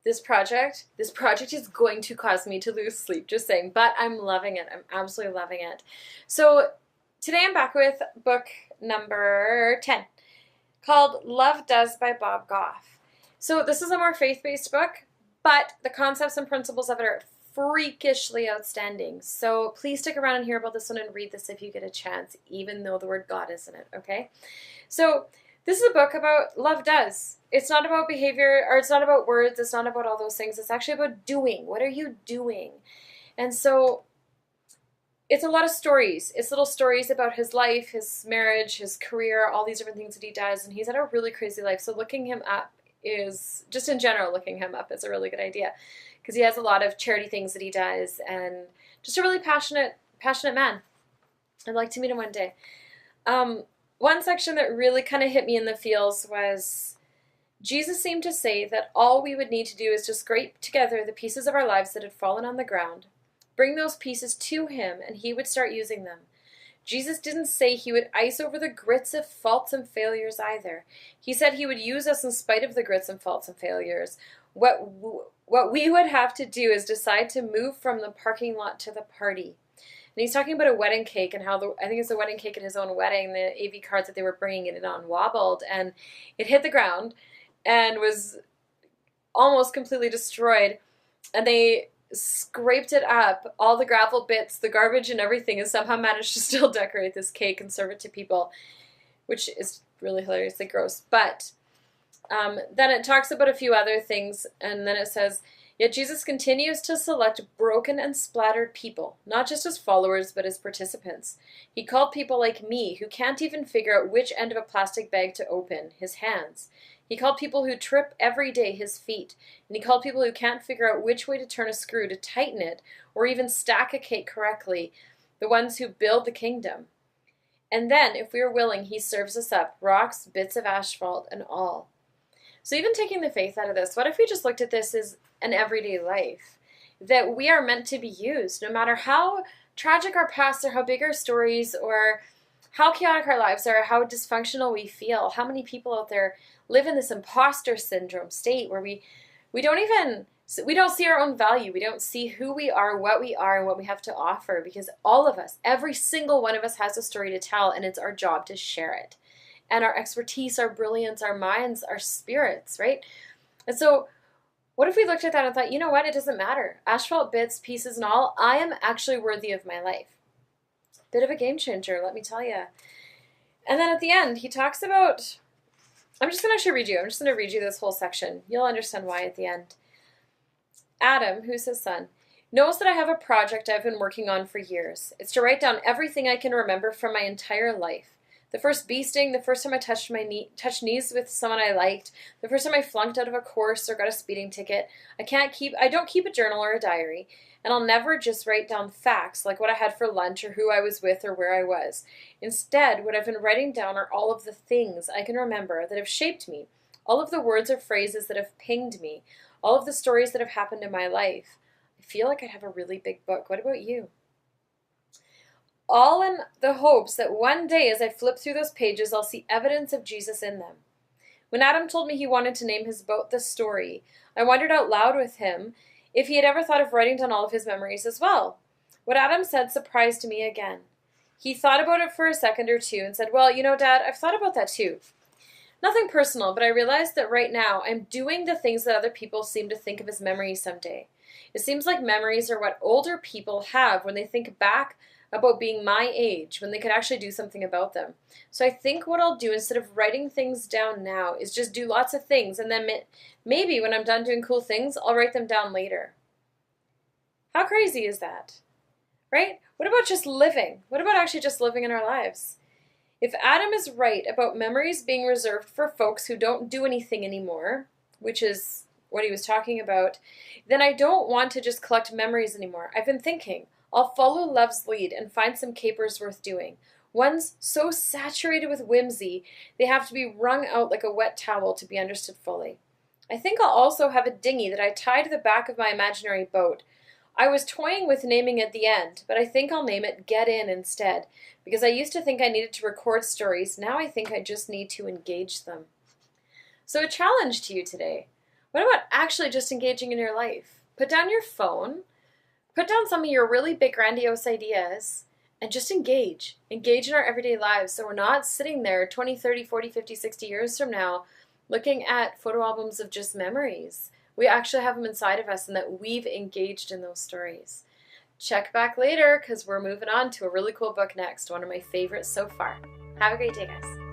This project is going to cause me to lose sleep, just saying, but I'm loving it. I'm absolutely loving it. So today I'm back with book number 10 called Love Does by Bob Goff. So this is a more faith-based book, but the concepts and principles of it are freakishly outstanding. So please stick around and hear about this one and read this if you get a chance, even though the word God is in it, okay? So this is a book about love does. It's not about behavior, or it's not about words, it's not about all those things. It's actually about doing. What are you doing? And so it's a lot of stories. It's little stories about his life, his marriage, his career, all these different things that he does. And he's had a really crazy life. So looking him up is, just in general, looking him up is a really good idea. Because he has a lot of charity things that he does. And just a really passionate man. I'd like to meet him one day. One section that really kind of hit me in the feels was Jesus seemed to say that all we would need to do is to scrape together the pieces of our lives that had fallen on the ground, bring those pieces to him, and he would start using them. Jesus didn't say he would ice over the grits of faults and failures either. He said he would use us in spite of the grits and faults and failures. What we would have to do is decide to move from the parking lot to the party. And he's talking about a wedding cake and how I think it's a wedding cake at his own wedding. The AV cards that they were bringing it on wobbled and it hit the ground and was almost completely destroyed. And they scraped it up, all the gravel bits, the garbage and everything, and somehow managed to still decorate this cake and serve it to people, which is really hilariously gross. But then it talks about a few other things, and then it says, yet Jesus continues to select broken and splattered people, not just as followers, but as participants. He called people like me, who can't even figure out which end of a plastic bag to open, his hands. He called people who trip every day, his feet. And he called people who can't figure out which way to turn a screw to tighten it, or even stack a cake correctly, the ones who build the kingdom. And then, if we are willing, he serves us up, rocks, bits of asphalt, and all. So even taking the faith out of this, what if we just looked at this as an everyday life? That we are meant to be used, no matter how tragic our past or how big our stories or how chaotic our lives are, how dysfunctional we feel. How many people out there live in this imposter syndrome state where we don't see our own value. We don't see who we are, and what we have to offer, because all of us, every single one of us has a story to tell, and it's our job to share it. And our expertise, our brilliance, our minds, our spirits, right? And so what if we looked at that and thought, you know what, it doesn't matter. Asphalt bits, pieces, and all, I am actually worthy of my life. Bit of a game changer, let me tell you. And then at the end, he talks about, I'm just going to read you this whole section. You'll understand why at the end. Adam, who's his son, knows that I have a project I've been working on for years. It's to write down everything I can remember from my entire life. The first bee sting, the first time I touched knees with someone I liked, the first time I flunked out of a course or got a speeding ticket. I don't keep a journal or a diary, and I'll never just write down facts like what I had for lunch or who I was with or where I was. Instead, what I've been writing down are all of the things I can remember that have shaped me, all of the words or phrases that have pinged me, all of the stories that have happened in my life. I feel like I have a really big book. What about you? All in the hopes that one day as I flip through those pages, I'll see evidence of Jesus in them. When Adam told me he wanted to name his boat The Story, I wondered out loud with him if he had ever thought of writing down all of his memories as well. What Adam said surprised me again. He thought about it for a second or two and said, well, you know, Dad, I've thought about that too. Nothing personal, but I realized that right now I'm doing the things that other people seem to think of as memories someday. It seems like memories are what older people have when they think back about being my age, when they could actually do something about them. So I think what I'll do instead of writing things down now is just do lots of things, and then maybe when I'm done doing cool things, I'll write them down later. How crazy is that? Right? What about just living? What about actually just living in our lives? If Adam is right about memories being reserved for folks who don't do anything anymore, which is what he was talking about, then I don't want to just collect memories anymore. I've been thinking, I'll follow love's lead and find some capers worth doing. Ones so saturated with whimsy, they have to be wrung out like a wet towel to be understood fully. I think I'll also have a dinghy that I tie to the back of my imaginary boat. I was toying with naming it The End, but I think I'll name it Get In instead, because I used to think I needed to record stories. Now I think I just need to engage them. So a challenge to you today. What about actually just engaging in your life? Put down your phone, put down some of your really big grandiose ideas, and just engage. Engage in our everyday lives so we're not sitting there 20, 30, 40, 50, 60 years from now looking at photo albums of just memories. We actually have them inside of us and that we've engaged in those stories. Check back later because we're moving on to a really cool book next, one of my favorites so far. Have a great day, guys.